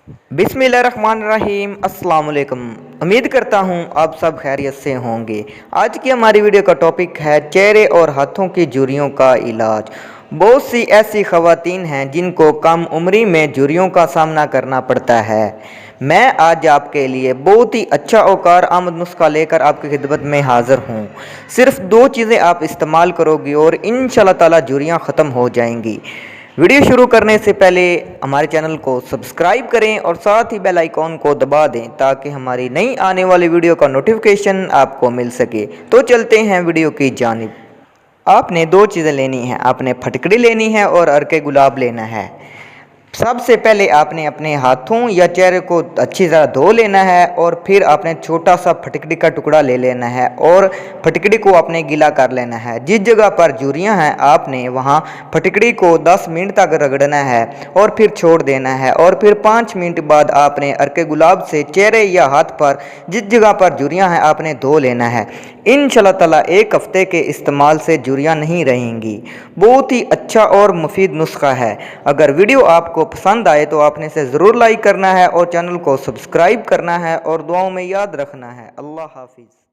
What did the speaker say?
बिस्मिल्लाहिर्रहमानिर्रहीम। अस्सलाम वालेकुम। उम्मीद करता हूँ आप सब खैरियत से होंगे। आज की हमारी वीडियो का टॉपिक है चेहरे और हाथों की झुर्रियों का इलाज। बहुत सी ऐसी ख़वातीन हैं जिनको कम उम्री में झुर्रियों का सामना करना पड़ता है। मैं आज आपके लिए बहुत ही अच्छा और कारआमद नुस्खा लेकर आपकी खिदमत में हाज़िर हूँ। सिर्फ 2 चीज़ें आप इस्तेमाल करोगे और इंशाअल्लाह ताला झुर्रियाँ ख़त्म हो जाएंगी। वीडियो शुरू करने से पहले हमारे चैनल को सब्सक्राइब करें और साथ ही बेल आइकॉन को दबा दें ताकि हमारी नई आने वाली वीडियो का नोटिफिकेशन आपको मिल सके। तो चलते हैं वीडियो की जानिब। आपने 2 चीज़ें लेनी हैं, आपने फटकड़ी लेनी है और अर्के गुलाब लेना है। सबसे पहले आपने अपने हाथों या चेहरे को अच्छी तरह धो लेना है और फिर आपने छोटा सा फटकड़ी का टुकड़ा ले लेना है और फटकड़ी को आपने गीला कर लेना है। जिस जगह पर झुर्रियाँ हैं आपने वहाँ फटकड़ी को 10 मिनट तक रगड़ना है और फिर छोड़ देना है और फिर 5 मिनट बाद आपने अर्के गुलाब से चेहरे या हाथ पर जिस जगह पर झुर्रियाँ हैं आपने धो लेना है। इंशाअल्लाह ताला 1 हफ्ते के इस्तेमाल से झुर्रियाँ नहीं रहेंगी। बहुत ही अच्छा और मुफीद नुस्खा है। अगर वीडियो आपको पसंद आए तो आपने इसे ज़रूर लाइक करना है और चैनल को सब्सक्राइब करना है और दुआओं में याद रखना है। अल्लाह हाफिज़।